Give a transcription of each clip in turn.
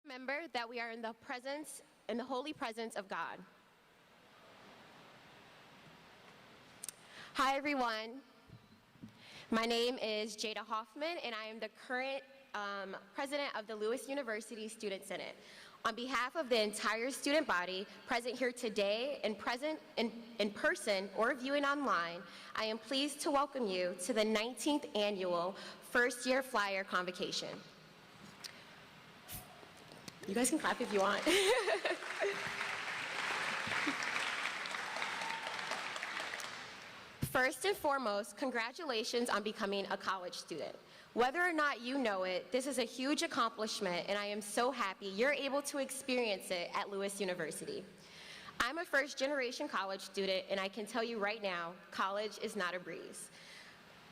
Remember that we are in the holy presence of God. Hi everyone. My name is Jada Hoffman and I am the current president of the Lewis University Student Senate. On behalf of the entire student body present here today and present in person or viewing online, I am pleased to welcome you to the 19th annual First Year Flyer Convocation. You guys can clap if you want. First and foremost, congratulations on becoming a college student. Whether or not you know it, this is a huge accomplishment and I am so happy you're able to experience it at Lewis University. I'm a first-generation college student and I can tell you right now, college is not a breeze.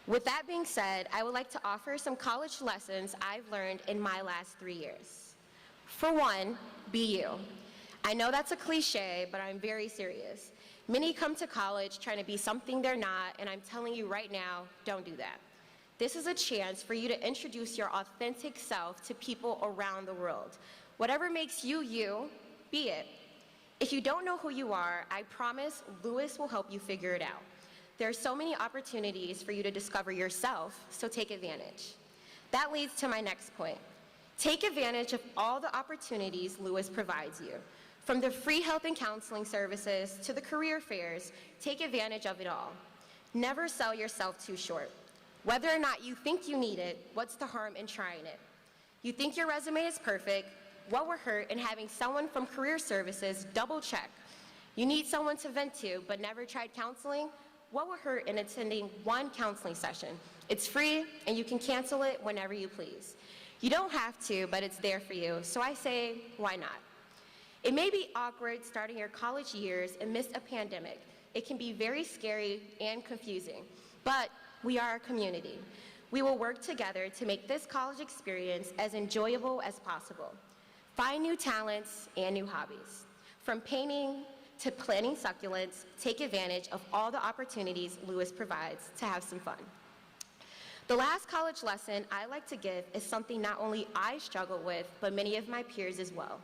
With that being said, I would like to offer some college lessons I've learned in my last 3 years. For one, be you. I know that's a cliche, but I'm very serious. Many come to college trying to be something they're not, and I'm telling you right now, don't do that. This is a chance for you to introduce your authentic self to people around the world. Whatever makes you you, be it. If you don't know who you are, I promise Lewis will help you figure it out. There are so many opportunities for you to discover yourself, so take advantage. That leads to my next point. Take advantage of all the opportunities Lewis provides you. From the free health and counseling services to the career fairs, take advantage of it all. Never sell yourself too short. Whether or not you think you need it, what's the harm in trying it? You think your resume is perfect, what would hurt in having someone from career services double check? You need someone to vent to but never tried counseling? What would hurt in attending one counseling session? It's free and you can cancel it whenever you please. You don't have to, but it's there for you, so I say, why not? It may be awkward starting your college years amidst a pandemic. It can be very scary and confusing, but we are a community. We will work together to make this college experience as enjoyable as possible. Find new talents and new hobbies. From painting to planting succulents, take advantage of all the opportunities Lewis provides to have some fun. The last college lesson I like to give is something not only I struggle with, but many of my peers as well.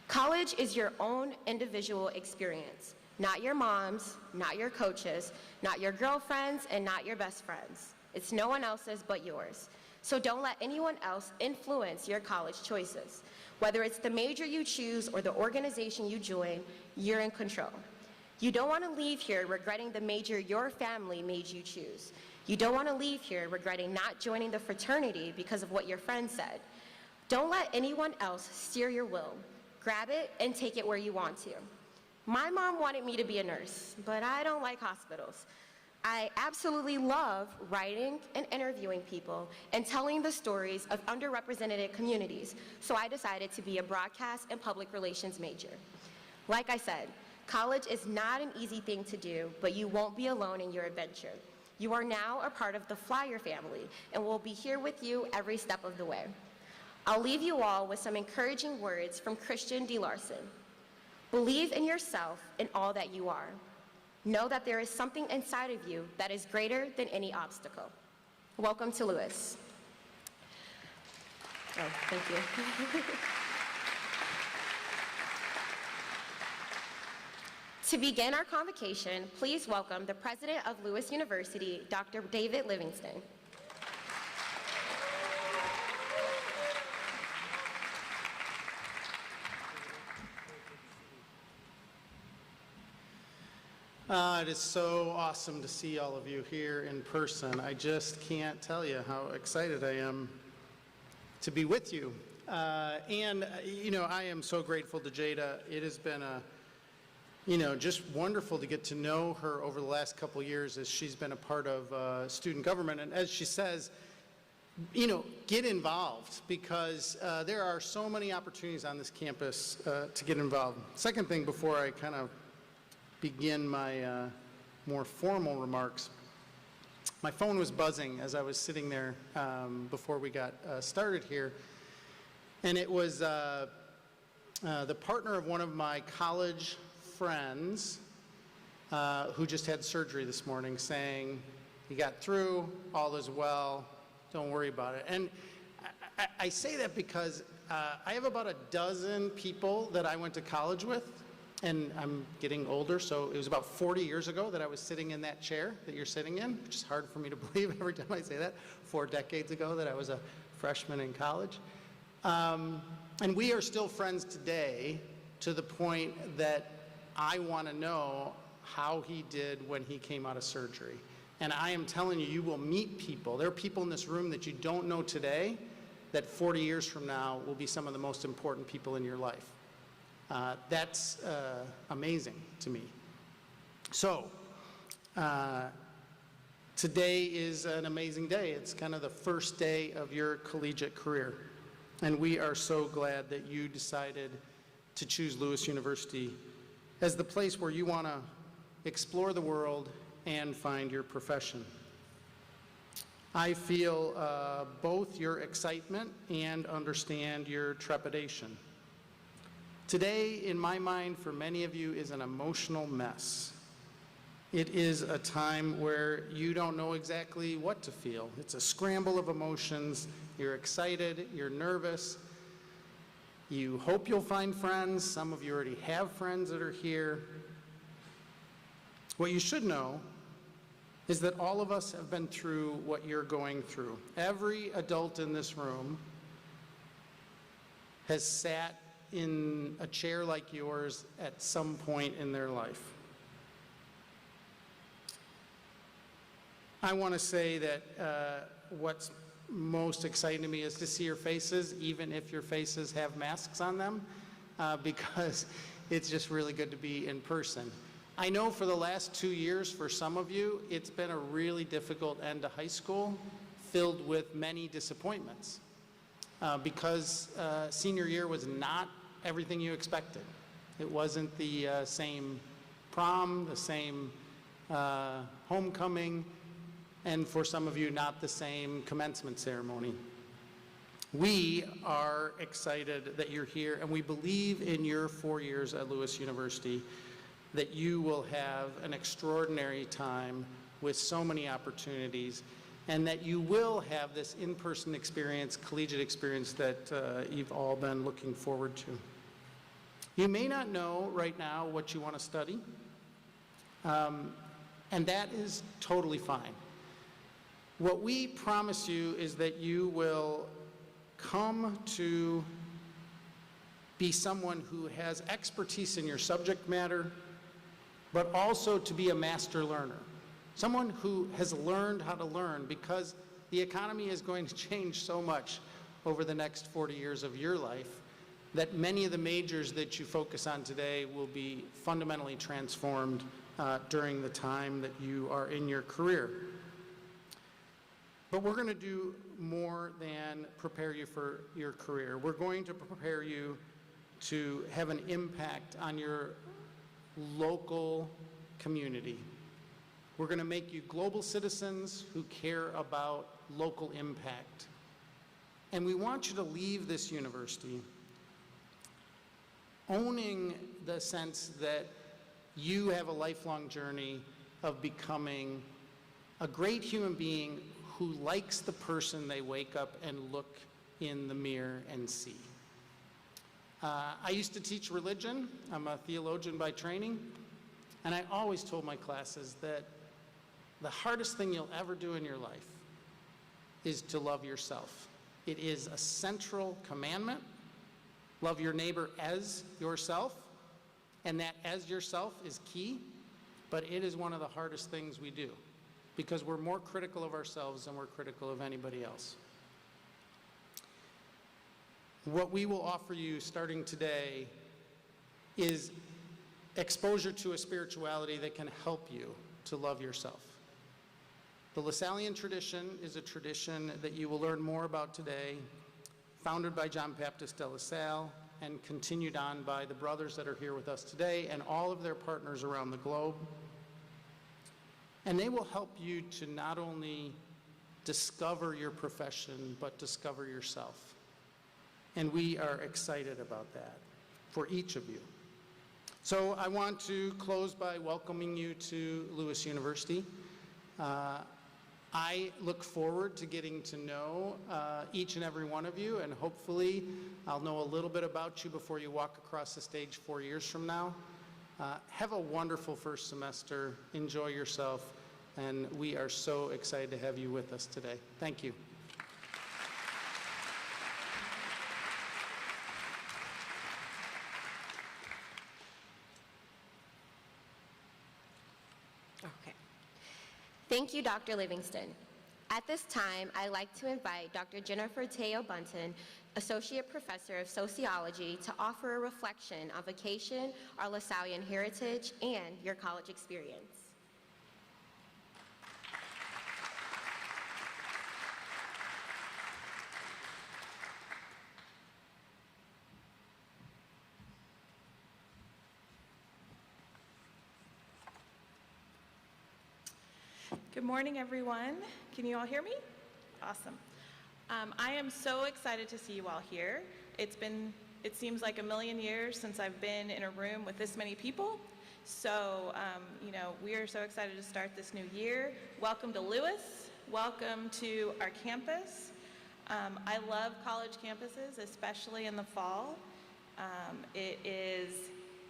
College is your own individual experience, not your mom's, not your coach's, not your girlfriend's, and not your best friend's. It's no one else's but yours. So don't let anyone else influence your college choices. Whether it's the major you choose or the organization you join, you're in control. You don't want to leave here regretting the major your family made you choose. You don't want to leave here regretting not joining the fraternity because of what your friends said. Don't let anyone else steer your will. Grab it and take it where you want to. My mom wanted me to be a nurse, but I don't like hospitals. I absolutely love writing and interviewing people and telling the stories of underrepresented communities, so I decided to be a broadcast and public relations major. Like I said, college is not an easy thing to do, but you won't be alone in your adventure. You are now a part of the Flyer family, and we'll be here with you every step of the way. I'll leave you all with some encouraging words from Christian D. Larson. Believe in yourself and all that you are. Know that there is something inside of you that is greater than any obstacle. Welcome to Lewis. Oh, thank you. To begin our convocation, please welcome the president of Lewis University, Dr. David Livingston. It is so awesome to see all of you here in person. I just can't tell you how excited I am to be with you. I am so grateful to Jada. It has been just wonderful to get to know her over the last couple years as she's been a part of student government. And as she says, get involved because there are so many opportunities on this campus to get involved. Second thing before I kind of begin my more formal remarks, my phone was buzzing as I was sitting there before we got started here. And it was the partner of one of my college friends who just had surgery this morning saying he got through, all is well, don't worry about it. And I say that because I have about a dozen people that I went to college with, and I'm getting older, so it was about 40 years ago that I was sitting in that chair that you're sitting in, which is hard for me to believe every time I say that, 4 decades ago that I was a freshman in college. And we are still friends today to the point that I want to know how he did when he came out of surgery. And I am telling you, you will meet people. There are people in this room that you don't know today that 40 years from now will be some of the most important people in your life. That's amazing to me. So, today is an amazing day. It's kind of the first day of your collegiate career. And we are so glad that you decided to choose Lewis University as the place where you want to explore the world and find your profession. I feel both your excitement and understand your trepidation. Today, in my mind, for many of you, is an emotional mess. It is a time where you don't know exactly what to feel. It's a scramble of emotions. You're excited, you're nervous. You hope you'll find friends. Some of you already have friends that are here. What you should know is that all of us have been through what you're going through. Every adult in this room has sat in a chair like yours at some point in their life. I want to say that what's most exciting to me is to see your faces, even if your faces have masks on them, because it's just really good to be in person. I know for the last 2 years, for some of you, it's been a really difficult end to high school, filled with many disappointments, because senior year was not everything you expected. It wasn't the same prom, the same homecoming, and for some of you, not the same commencement ceremony. We are excited that you're here, and we believe in your 4 years at Lewis University that you will have an extraordinary time with so many opportunities, and that you will have this in-person experience, collegiate experience that you've all been looking forward to. You may not know right now what you want to study, and that is totally fine. What we promise you is that you will come to be someone who has expertise in your subject matter, but also to be a master learner. Someone who has learned how to learn, because the economy is going to change so much over the next 40 years of your life that many of the majors that you focus on today will be fundamentally transformed during the time that you are in your career. But we're going to do more than prepare you for your career. We're going to prepare you to have an impact on your local community. We're going to make you global citizens who care about local impact. And we want you to leave this university owning the sense that you have a lifelong journey of becoming a great human being who likes the person they wake up and look in the mirror and see. I used to teach religion. I'm a theologian by training. And I always told my classes that the hardest thing you'll ever do in your life is to love yourself. It is a central commandment. Love your neighbor as yourself. And that as yourself is key, but it is one of the hardest things we do because we're more critical of ourselves than we're critical of anybody else. What we will offer you starting today is exposure to a spirituality that can help you to love yourself. The Lasallian tradition is a tradition that you will learn more about today, founded by John Baptist de La Salle and continued on by the brothers that are here with us today and all of their partners around the globe. And they will help you to not only discover your profession, but discover yourself. And we are excited about that for each of you. So I want to close by welcoming you to Lewis University. I look forward to getting to know each and every one of you, and hopefully I'll know a little bit about you before you walk across the stage 4 years from now. Have a wonderful first semester. Enjoy yourself, and we are so excited to have you with us today. Thank you. Okay. Thank you, Dr. Livingston. At this time, I'd like to invite Dr. Jennifer Teo Bunton, Associate Professor of Sociology, to offer a reflection on vacation, our LaSallian heritage, and your college experience. Good morning, everyone. Can you all hear me? Awesome. I am so excited to see you all here. It seems like a million years since I've been in a room with this many people. So, we are so excited to start this new year. Welcome to Lewis. Welcome to our campus. I love college campuses, especially in the fall. It is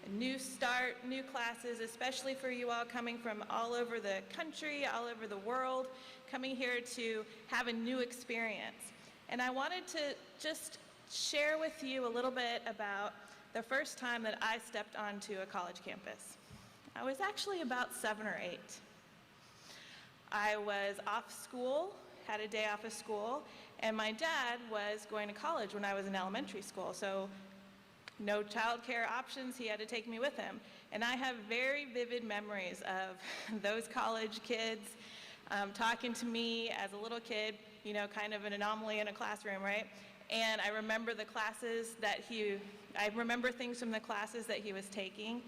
a new start, new classes, especially for you all coming from all over the country, all over the world, coming here to have a new experience. And I wanted to just share with you a little bit about the first time that I stepped onto a college campus. I was actually about 7 or 8. I was off school, had a day off of school, and my dad was going to college when I was in elementary school. So no childcare options, he had to take me with him. And I have very vivid memories of those college kids talking to me as a little kid, kind of an anomaly in a classroom, right? And I remember the classes I remember things from the classes that he was taking.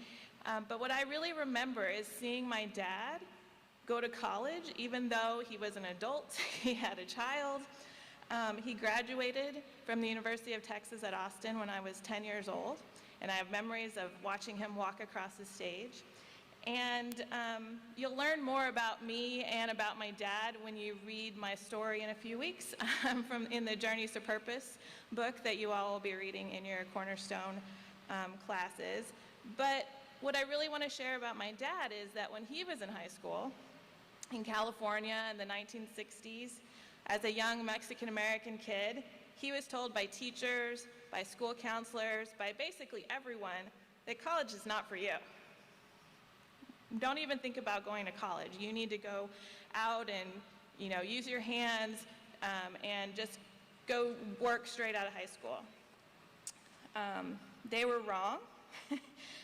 But what I really remember is seeing my dad go to college, even though he was an adult, he had a child. He graduated from the University of Texas at Austin when I was 10 years old, and I have memories of watching him walk across the stage. And you'll learn more about me and about my dad when you read my story in a few weeks in the Journeys to Purpose book that you all will be reading in your Cornerstone classes. But what I really want to share about my dad is that when he was in high school in California in the 1960s, as a young Mexican-American kid, he was told by teachers, by school counselors, by basically everyone, that college is not for you. Don't even think about going to college. You need to go out and, use your hands and just go work straight out of high school. They were wrong.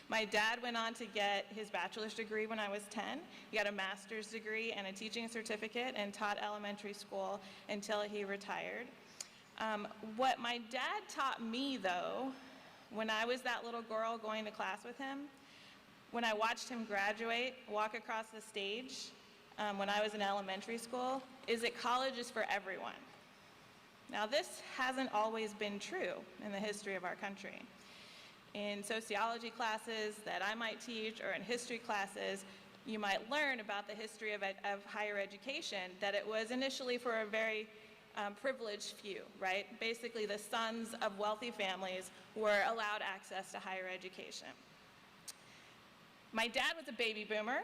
My dad went on to get his bachelor's degree when I was 10. He got a master's degree and a teaching certificate and taught elementary school until he retired. What my dad taught me, though, when I was that little girl going to class with him, when I watched him graduate, walk across the stage when I was in elementary school, is that college is for everyone. Now, this hasn't always been true in the history of our country. In sociology classes that I might teach, or in history classes, you might learn about the history of higher education, that it was initially for a very privileged few, right? Basically, the sons of wealthy families were allowed access to higher education. My dad was a baby boomer.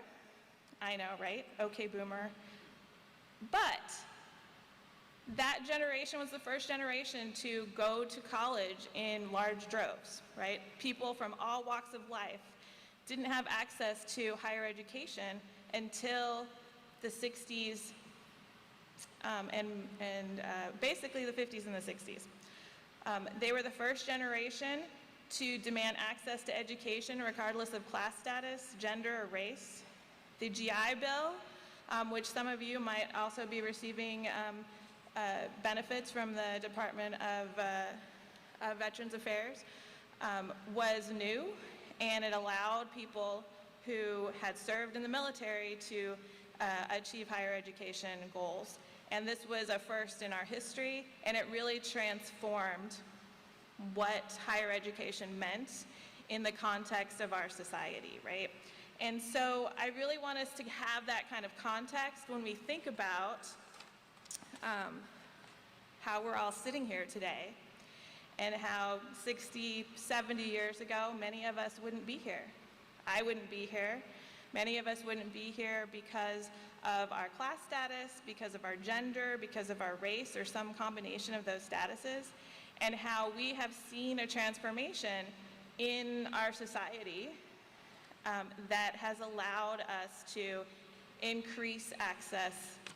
I know, right? Okay, boomer. But that generation was the first generation to go to college in large droves, right? People from all walks of life didn't have access to higher education until the 60s and basically the 50s and the 60s. They were the first generation to demand access to education regardless of class status, gender, or race. The GI Bill, which some of you might also be receiving benefits from the Department of Veterans Affairs, was new, and it allowed people who had served in the military to achieve higher education goals. And this was a first in our history, and it really transformed what higher education meant in the context of our society, right? And so I really want us to have that kind of context when we think about how we're all sitting here today and how 60, 70 years ago, many of us wouldn't be here. I wouldn't be here. Many of us wouldn't be here because of our class status, because of our gender, because of our race, or some combination of those statuses, and how we have seen a transformation in our society that has allowed us to increase access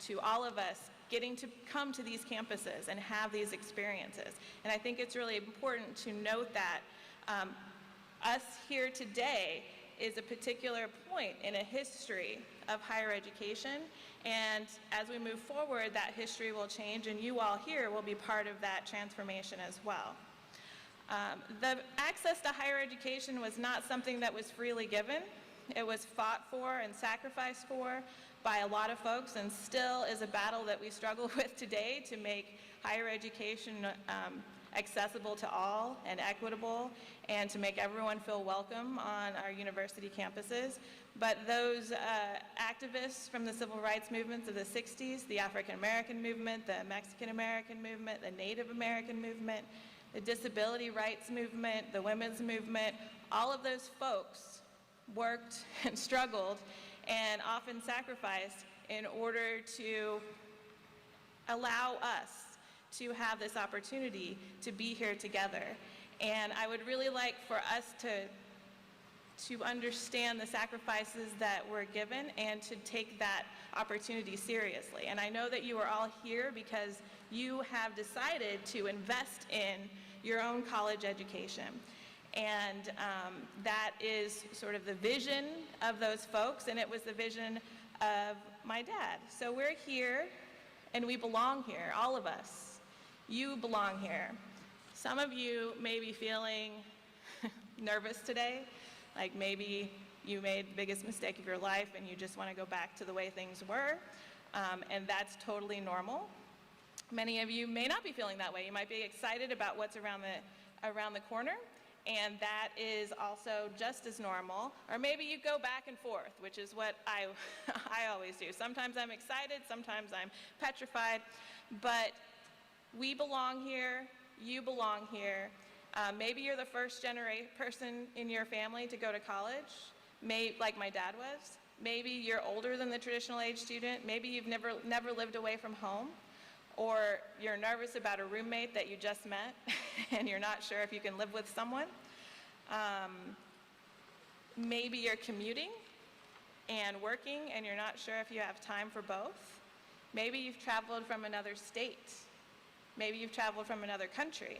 to all of us getting to come to these campuses and have these experiences. And I think it's really important to note that us here today is a particular point in a history of higher education, and as we move forward, that history will change, and you all here will be part of that transformation as well. The access to higher education was not something that was freely given. It was fought for and sacrificed for by a lot of folks, and still is a battle that we struggle with today to make higher education accessible to all and equitable, and to make everyone feel welcome on our university campuses. But those activists from the civil rights movements of the 60s, the African American movement, the Mexican American movement, the Native American movement, the disability rights movement, the women's movement, all of those folks worked and struggled and often sacrificed in order to allow us to have this opportunity to be here together. And I would really like for us to understand the sacrifices that were given and to take that opportunity seriously. And I know that you are all here because you have decided to invest in your own college education. And that is sort of the vision of those folks, and it was the vision of my dad. So we're here, and we belong here, all of us. You belong here. Some of you may be feeling nervous today, like maybe you made the biggest mistake of your life and you just want to go back to the way things were, and that's totally normal. Many of you may not be feeling that way. You might be excited about what's around the corner, and that is also just as normal. Or maybe you go back and forth, which is what I always do. Sometimes I'm excited, sometimes I'm petrified, but we belong here, you belong here. Maybe you're the first person in your family to go to college, like my dad was. Maybe you're older than the traditional age student. Maybe you've never lived away from home. Or you're nervous about a roommate that you just met and you're not sure if you can live with someone. Maybe you're commuting and working and you're not sure if you have time for both. Maybe you've traveled from another state. Maybe you've traveled from another country.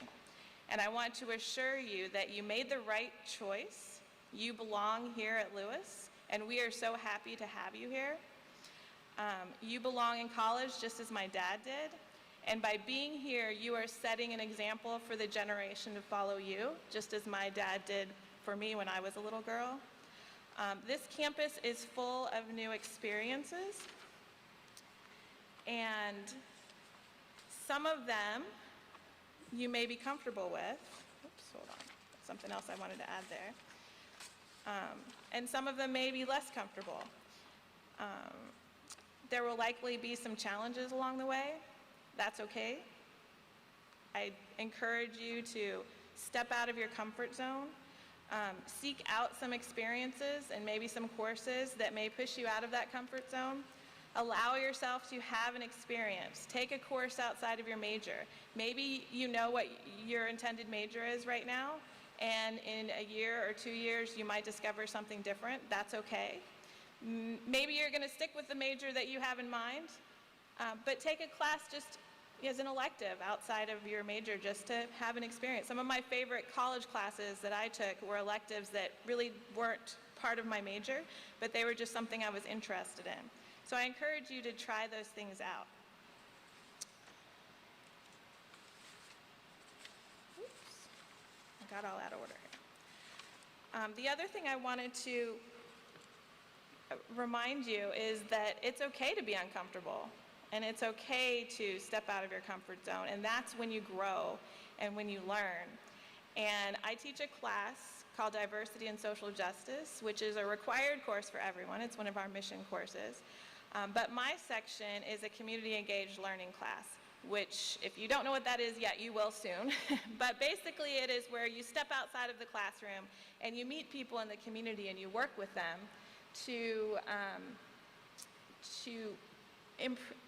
And I want to assure you that you made the right choice. You belong here at Lewis, and we are so happy to have you here. You belong in college just as my dad did, and by being here, you are setting an example for the generation to follow you, just as my dad did for me when I was a little girl. This campus is full of new experiences, and some of them you may be comfortable with. Oops, hold on. Something else I wanted to add there. And some of them may be less comfortable. There will likely be some challenges along the way. That's okay. I encourage you to step out of your comfort zone, seek out some experiences and maybe some courses that may push you out of that comfort zone. Allow yourself to have an experience. Take a course outside of your major. Maybe you know what your intended major is right now, and in a year or 2 years you might discover something different. That's okay. Maybe you're going to stick with the major that you have in mind, but take a class just as an elective outside of your major just to have an experience. Some of my favorite college classes that I took were electives that really weren't part of my major, but they were just something I was interested in. So I encourage you to try those things out. Oops, I got all out of order here. The other thing I wanted to remind you is that it's okay to be uncomfortable, and it's okay to step out of your comfort zone, and that's when you grow and when you learn. And I teach a class called Diversity and Social Justice, which is a required course for everyone. It's one of our mission courses. But my section is a community engaged learning class, which if you don't know what that is yet, you will soon. But basically it is where you step outside of the classroom and you meet people in the community and you work with them to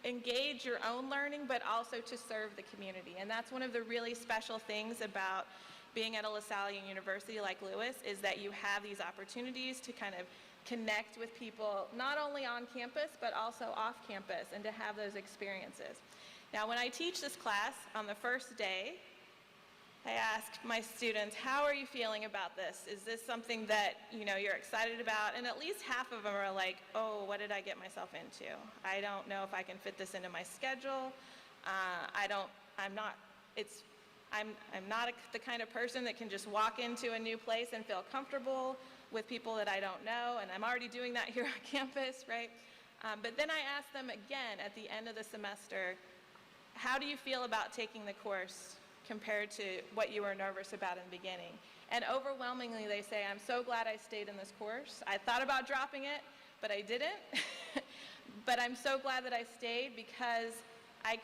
engage your own learning, but also to serve the community. And that's one of the really special things about being at a LaSallian University like Lewis, is that you have these opportunities to kind of connect with people, not only on campus, but also off campus, and to have those experiences. Now, when I teach this class on the first day, I ask my students, how are you feeling about this? Is this something that, you know, you're excited about? And at least half of them are like, oh, what did I get myself into? I don't know if I can fit this into my schedule. I'm not the kind of person that can just walk into a new place and feel comfortable with people that I don't know, and I'm already doing that here on campus, right? But then I ask them again at the end of the semester, how do you feel about taking the course compared to what you were nervous about in the beginning? And overwhelmingly they say, I'm so glad I stayed in this course. I thought about dropping it, but I didn't. But I'm so glad that I stayed, because I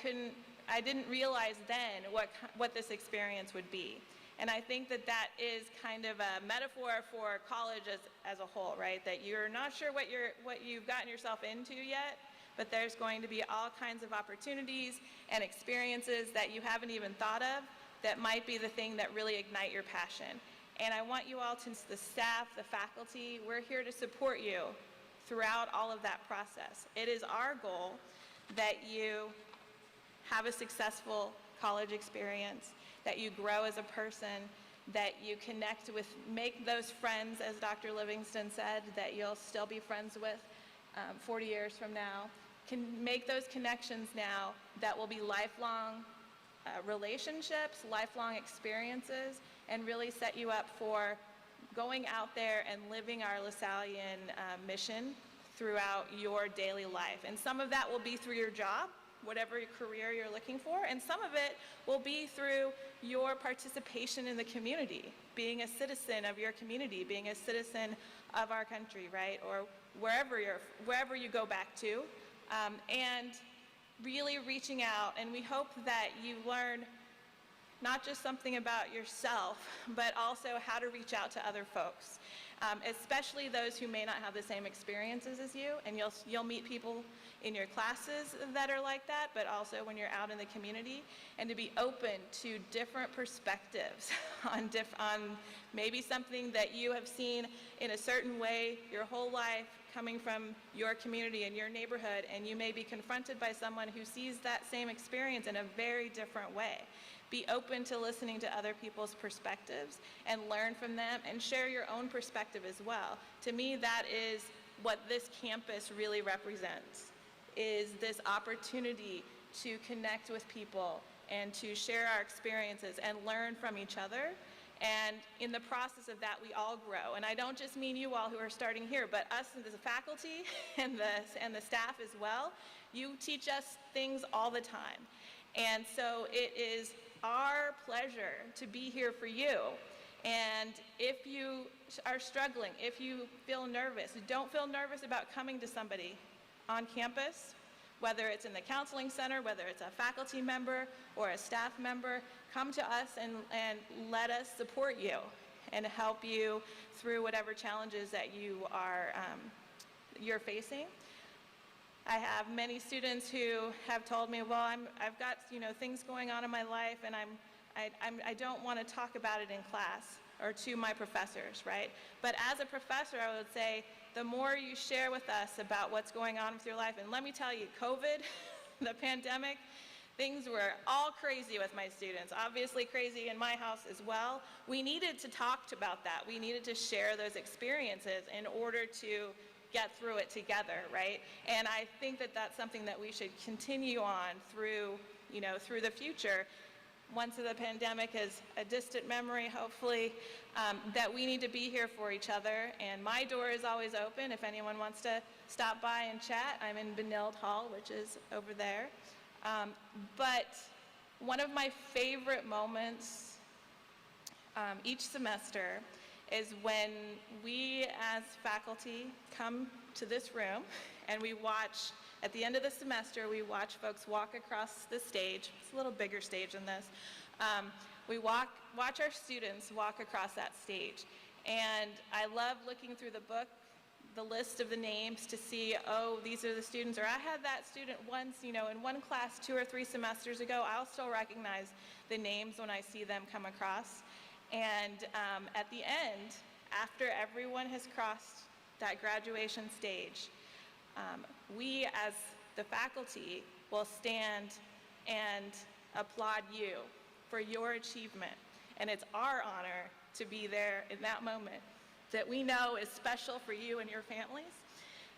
didn't realize then what this experience would be. And I think that that is kind of a metaphor for college as a whole, right? That you're not sure what you've gotten yourself into yet, but there's going to be all kinds of opportunities and experiences that you haven't even thought of that might be the thing that really ignite your passion. And I want you all to, the staff, the faculty, we're here to support you throughout all of that process. It is our goal that you have a successful college experience, that you grow as a person, that you connect with, make those friends, as Dr. Livingston said, that you'll still be friends with 40 years from now. Can make those connections now that will be lifelong relationships, lifelong experiences, and really set you up for going out there and living our LaSallian mission throughout your daily life. And some of that will be through your job, whatever career you're looking for, and some of it will be through your participation in the community, being a citizen of your community, being a citizen of our country, right? Or wherever you go back to, and really reaching out. And we hope that you learn not just something about yourself, but also how to reach out to other folks, especially those who may not have the same experiences as you. And you'll meet people in your classes that are like that, but also when you're out in the community, and to be open to different perspectives on maybe something that you have seen in a certain way your whole life, coming from your community and your neighborhood, and you may be confronted by someone who sees that same experience in a very different way. Be open to listening to other people's perspectives and learn from them, and share your own perspective as well. To me, that is what this campus really represents, is this opportunity to connect with people and to share our experiences and learn from each other. And in the process of that, we all grow. And I don't just mean you all who are starting here, but us as a faculty and the staff as well. You teach us things all the time. And so it is our pleasure to be here for you. And if you are struggling, if you feel nervous, don't feel nervous about coming to somebody on campus, whether it's in the counseling center, whether it's a faculty member or a staff member. Come to us and let us support you and help you through whatever challenges that you're facing. I have many students who have told me, well, I've got things going on in my life, and I don't want to talk about it in class or to my professors, right? But as a professor, I would say, the more you share with us about what's going on with your life, and let me tell you, COVID, the pandemic, things were all crazy with my students, obviously crazy in my house as well. We needed to talk about that. We needed to share those experiences in order to get through it together, right? And I think that that's something that we should continue on through the future. Once the pandemic is a distant memory, hopefully, that we need to be here for each other. And my door is always open if anyone wants to stop by and chat. I'm in Benilde Hall, which is over there. But one of my favorite moments each semester is when we as faculty come to this room and we watch At the end of the semester, we watch folks walk across the stage. It's a little bigger stage than this. We watch our students walk across that stage. And I love looking through the book, the list of the names to see, oh, these are the students, or I had that student once, in one class 2 or 3 semesters ago. I'll still recognize the names when I see them come across. And at the end, after everyone has crossed that graduation stage, we as the faculty will stand and applaud you for your achievement. And it's our honor to be there in that moment that we know is special for you and your families.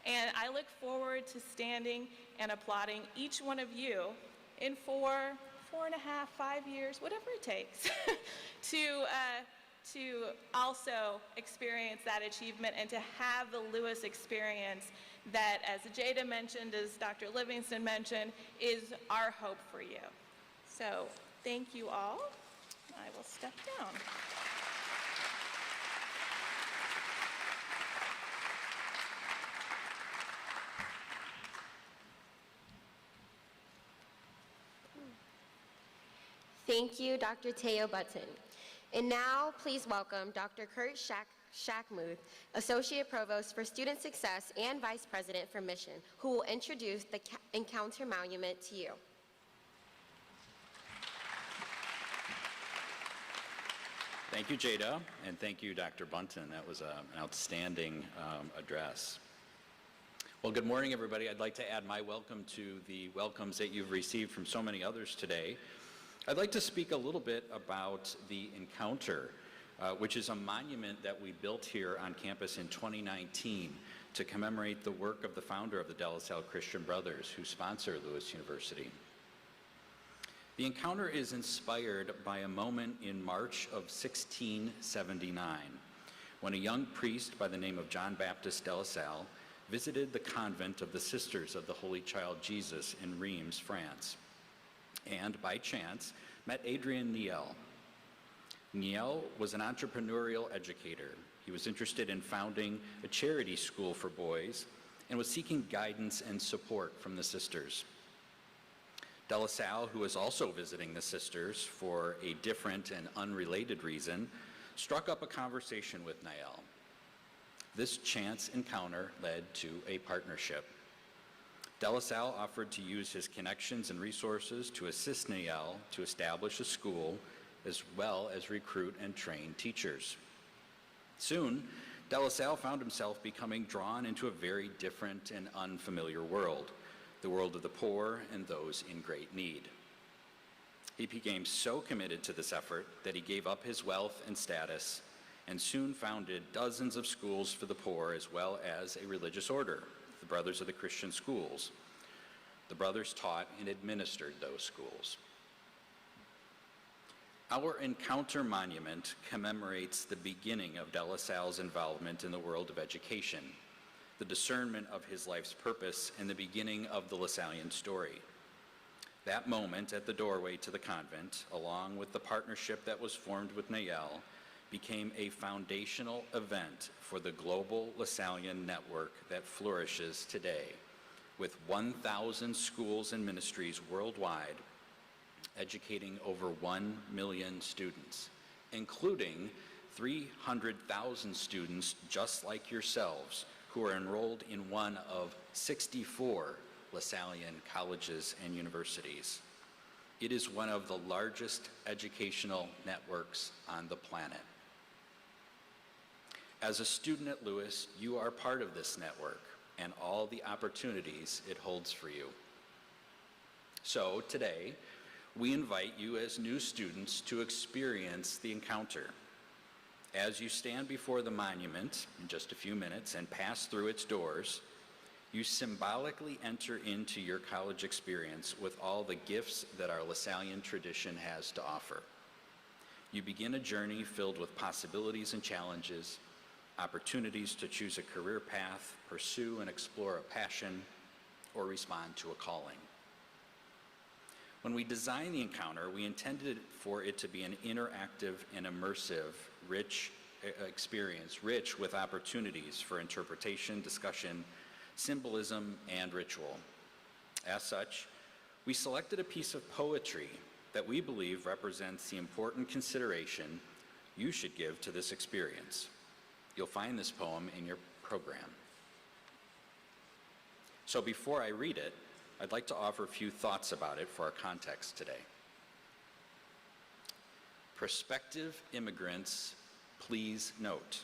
And I look forward to standing and applauding each one of you in 4.5, 5 years, whatever it takes, to also experience that achievement and to have the Lewis experience that, as Jada mentioned, as Dr. Livingston mentioned, is our hope for you. So thank you all. I will step down. Thank you, Dr. Teo Button. And now, please welcome Dr. Kurt Shackmuth, Associate Provost for Student Success and Vice President for Mission, who will introduce the Encounter Monument to you. Thank you, Jada, and thank you, Dr. Bunton. That was an outstanding address. Well, good morning, everybody. I'd like to add my welcome to the welcomes that you've received from so many others today. I'd like to speak a little bit about the Encounter, which is a monument that we built here on campus in 2019 to commemorate the work of the founder of the De La Salle Christian Brothers, who sponsor Lewis University. The Encounter is inspired by a moment in March of 1679, when a young priest by the name of John Baptist de La Salle visited the convent of the Sisters of the Holy Child Jesus in Reims, France, and by chance met Adrien Niel. Niel was an entrepreneurial educator. He was interested in founding a charity school for boys and was seeking guidance and support from the sisters. De La Salle, who was also visiting the sisters for a different and unrelated reason, struck up a conversation with Niel. This chance encounter led to a partnership. De La Salle offered to use his connections and resources to assist Niel to establish a school, as well as recruit and train teachers. Soon, De La Salle found himself becoming drawn into a very different and unfamiliar world, the world of the poor and those in great need. He became so committed to this effort that he gave up his wealth and status and soon founded dozens of schools for the poor, as well as a religious order, the Brothers of the Christian Schools. The brothers taught and administered those schools. Our Encounter Monument commemorates the beginning of De La Salle's involvement in the world of education, the discernment of his life's purpose, and the beginning of the LaSallian story. That moment at the doorway to the convent, along with the partnership that was formed with Niel, became a foundational event for the global LaSallian network that flourishes today, with 1,000 schools and ministries worldwide, educating over 1 million students, including 300,000 students just like yourselves who are enrolled in one of 64 LaSallian colleges and universities. It is one of the largest educational networks on the planet. As a student at Lewis, you are part of this network and all the opportunities it holds for you. So today, we invite you as new students to experience the Encounter. As you stand before the monument in just a few minutes and pass through its doors, you symbolically enter into your college experience with all the gifts that our LaSallian tradition has to offer. You begin a journey filled with possibilities and challenges, opportunities to choose a career path, pursue and explore a passion, or respond to a calling. When we designed the Encounter, we intended for it to be an interactive and immersive, rich experience, rich with opportunities for interpretation, discussion, symbolism, and ritual. As such, we selected a piece of poetry that we believe represents the important consideration you should give to this experience. You'll find this poem in your program. So before I read it, I'd like to offer a few thoughts about it for our context today. Prospective immigrants, please note.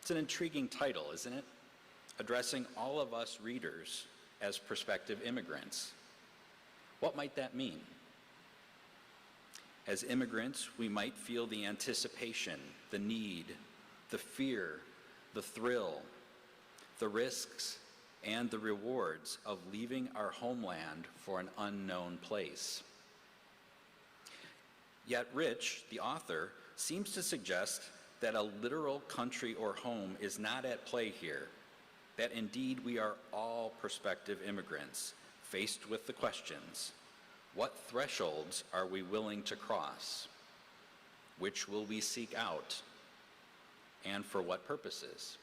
It's an intriguing title, isn't it? Addressing all of us readers as prospective immigrants. What might that mean? As immigrants, we might feel the anticipation, the need, the fear, the thrill, the risks, and the rewards of leaving our homeland for an unknown place. Yet Rich, the author, seems to suggest that a literal country or home is not at play here, that indeed we are all prospective immigrants, faced with the questions: what thresholds are we willing to cross? Which will we seek out? And for what purposes?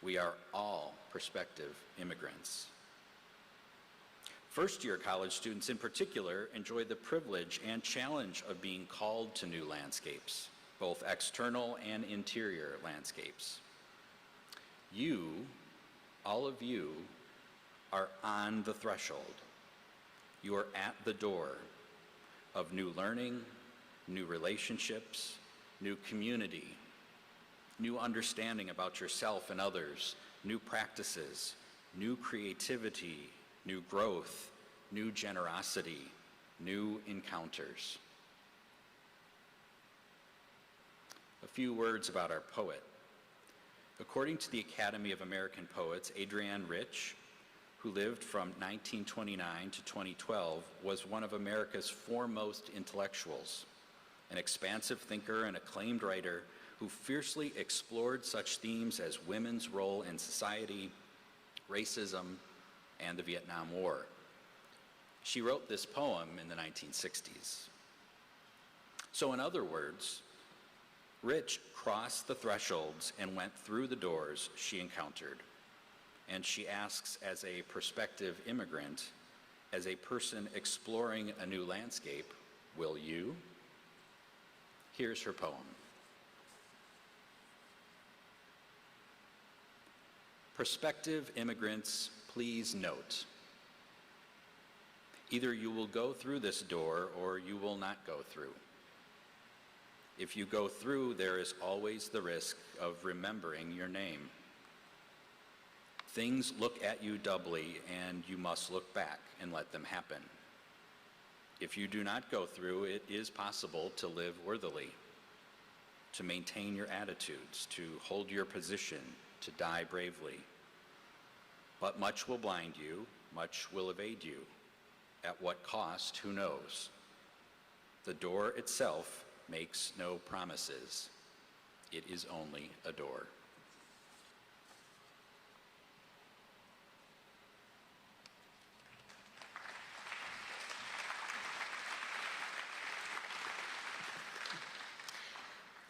We are all prospective immigrants. First-year college students in particular enjoy the privilege and challenge of being called to new landscapes, both external and interior landscapes. You, all of you, are on the threshold. You are at the door of new learning, new relationships, new community, new understanding about yourself and others, new practices, new creativity, new growth, new generosity, new encounters. A few words about our poet. According to the Academy of American Poets, Adrienne Rich, who lived from 1929 to 2012, was one of America's foremost intellectuals, an expansive thinker and acclaimed writer who fiercely explored such themes as women's role in society, racism, and the Vietnam War. She wrote this poem in the 1960s. So in other words, Rich crossed the thresholds and went through the doors she encountered. And she asks, as a prospective immigrant, as a person exploring a new landscape, will you? Here's her poem. Prospective immigrants, please note. Either you will go through this door or you will not go through. If you go through, there is always the risk of remembering your name. Things look at you doubly, and you must look back and let them happen. If you do not go through, it is possible to live worthily, to maintain your attitudes, to hold your position, to die bravely. But much will blind you, much will evade you. At what cost, who knows? The door itself makes no promises. It is only a door.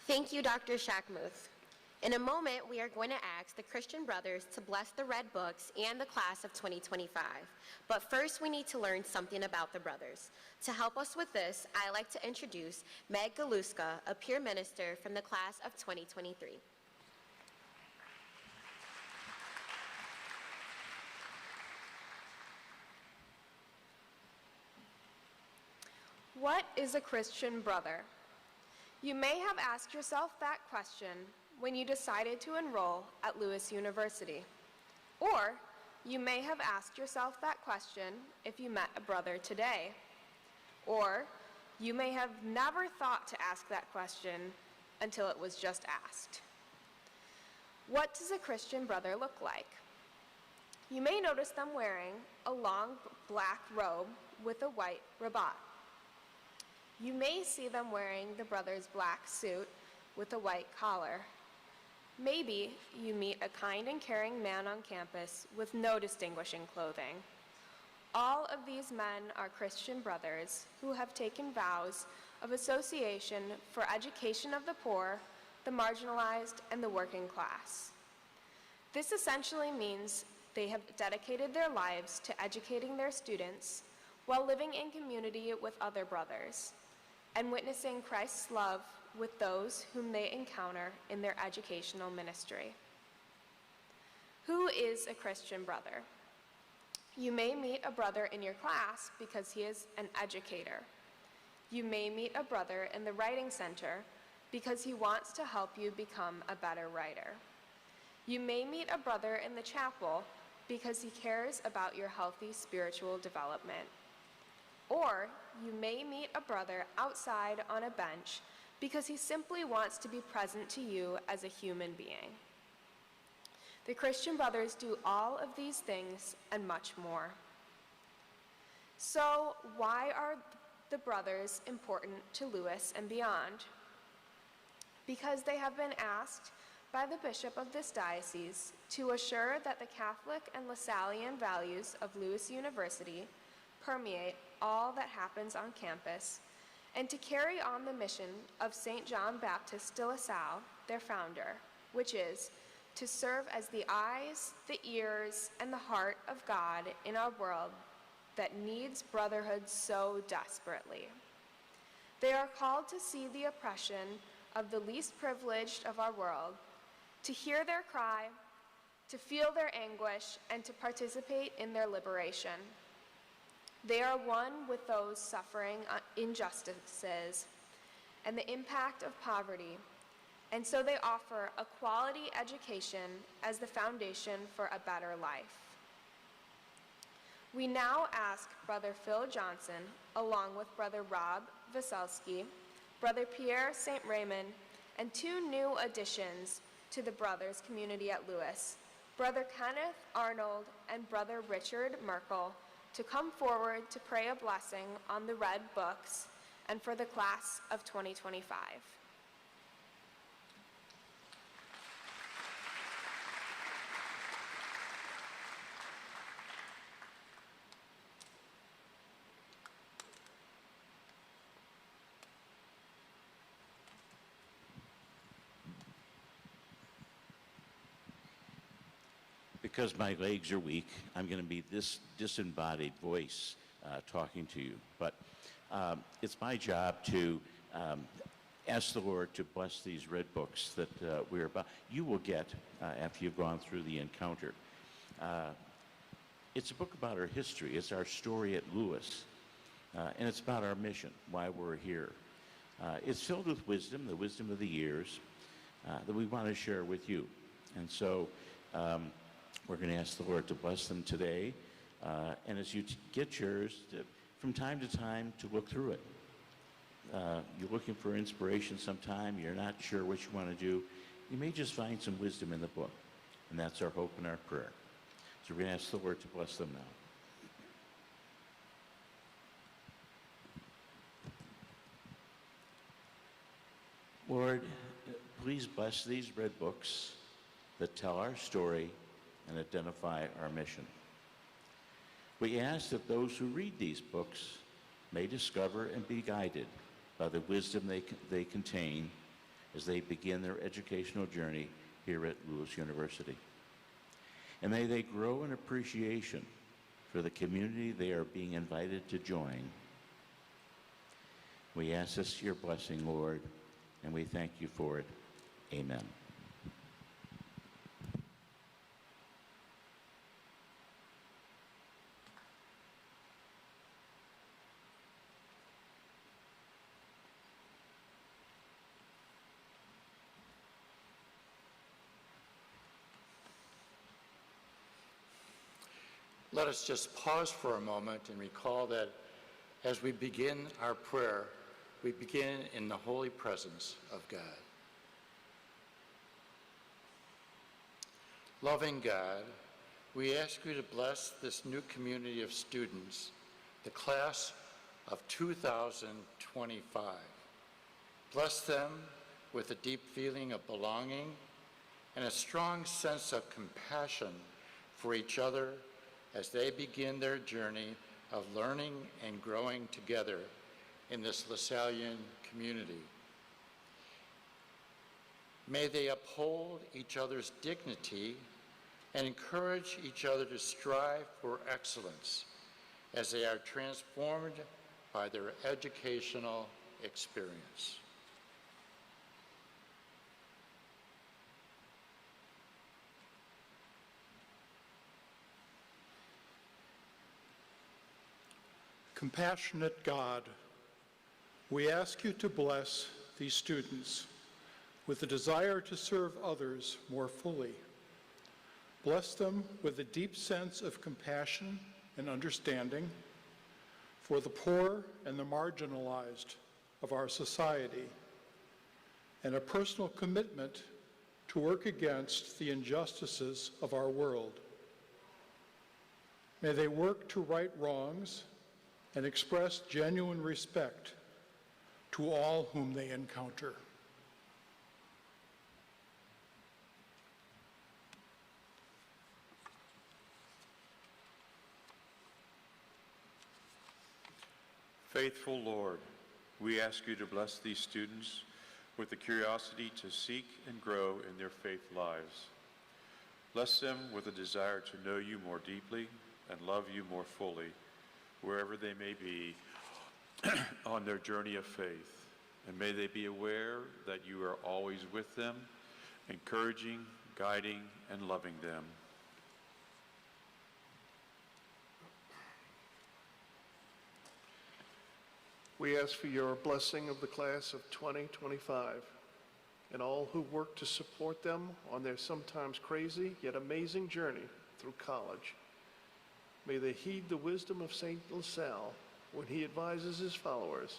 Thank you, Dr. Shackmuth. In a moment, we are going to ask the Christian brothers to bless the Red Books and the class of 2025. But first, we need to learn something about the brothers. To help us with this, I'd like to introduce Meg Galuska, a peer minister from the class of 2023. What is a Christian brother? You may have asked yourself that question when you decided to enroll at Lewis University. Or you may have asked yourself that question if you met a brother today. Or you may have never thought to ask that question until it was just asked. What does a Christian brother look like? You may notice them wearing a long black robe with a white rabat. You may see them wearing the brother's black suit with a white collar. Maybe you meet a kind and caring man on campus with no distinguishing clothing. All of these men are Christian brothers who have taken vows of association for education of the poor, the marginalized, and the working class. This essentially means they have dedicated their lives to educating their students while living in community with other brothers and witnessing Christ's love with those whom they encounter in their educational ministry. Who is a Christian brother? You may meet a brother in your class because he is an educator. You may meet a brother in the writing center because he wants to help you become a better writer. You may meet a brother in the chapel because he cares about your healthy spiritual development. Or you may meet a brother outside on a bench because he simply wants to be present to you as a human being. The Christian brothers do all of these things and much more. So why are the brothers important to Lewis and beyond? Because they have been asked by the bishop of this diocese to assure that the Catholic and Lasallian values of Lewis University permeate all that happens on campus, and to carry on the mission of St. John Baptist de La Salle, their founder, which is to serve as the eyes, the ears, and the heart of God in our world that needs brotherhood so desperately. They are called to see the oppression of the least privileged of our world, to hear their cry, to feel their anguish, and to participate in their liberation. They are one with those suffering injustices and the impact of poverty, and so they offer a quality education as the foundation for a better life. We now ask Brother Phil Johnson, along with Brother Rob Vaselski, Brother Pierre St. Raymond, and two new additions to the Brothers community at Lewis, Brother Kenneth Arnold and Brother Richard Merkel, to come forward to pray a blessing on the Red Books and for the class of 2025. Because my legs are weak, I'm going to be this disembodied voice talking to you. But it's my job to ask the Lord to bless these red books that we're about. You will get after you've gone through the encounter. It's a book about our history. It's our story at Lewis. And it's about our mission, why we're here. It's filled with wisdom, the wisdom of the years, that we want to share with you. And so we're going to ask the Lord to bless them today. And as you get yours, from time to time, to look through it. You're looking for inspiration sometime, you're not sure what you want to do, you may just find some wisdom in the book. And that's our hope and our prayer. So we're going to ask the Lord to bless them now. Lord, please bless these red books that tell our story and identify our mission. We ask that those who read these books may discover and be guided by the wisdom they contain as they begin their educational journey here at Lewis University. And may they grow in appreciation for the community they are being invited to join. We ask this your blessing, Lord, and we thank you for it. Amen. Let us just pause for a moment and recall that as we begin our prayer, we begin in the holy presence of God. Loving God, we ask you to bless this new community of students, the class of 2025. Bless them with a deep feeling of belonging and a strong sense of compassion for each other as they begin their journey of learning and growing together in this Lasallian community. May they uphold each other's dignity and encourage each other to strive for excellence as they are transformed by their educational experience. Compassionate God, we ask you to bless these students with the desire to serve others more fully. Bless them with a deep sense of compassion and understanding for the poor and the marginalized of our society, and a personal commitment to work against the injustices of our world. May they work to right wrongs and express genuine respect to all whom they encounter. Faithful Lord, we ask you to bless these students with the curiosity to seek and grow in their faith lives. Bless them with a desire to know you more deeply and love you more fully, wherever they may be on their journey of faith. And may they be aware that you are always with them, encouraging, guiding, and loving them. We ask for your blessing of the class of 2025 and all who work to support them on their sometimes crazy yet amazing journey through college. May they heed the wisdom of St. LaSalle when he advises his followers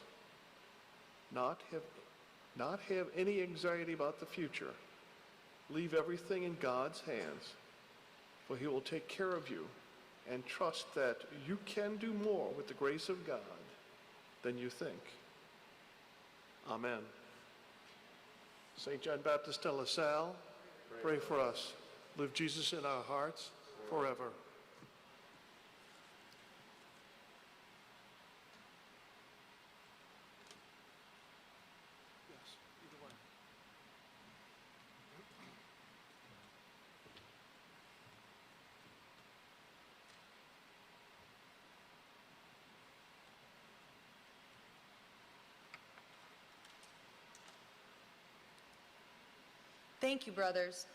not have any anxiety about the future. Leave everything in God's hands, for he will take care of you, and trust that you can do more with the grace of God than you think. Amen. St. John Baptist de La Salle, pray for us. Live Jesus in our hearts forever. Thank you, brothers.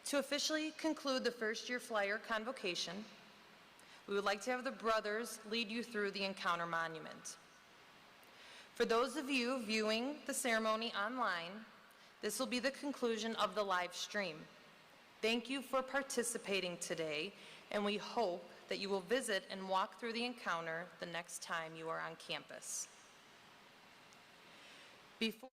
To officially conclude the first-year flyer convocation, we would like to have the brothers lead you through the Encounter Monument. For those of you viewing the ceremony online, this will be the conclusion of the live stream. Thank you for participating today, and we hope that you will visit and walk through the encounter the next time you are on campus. Before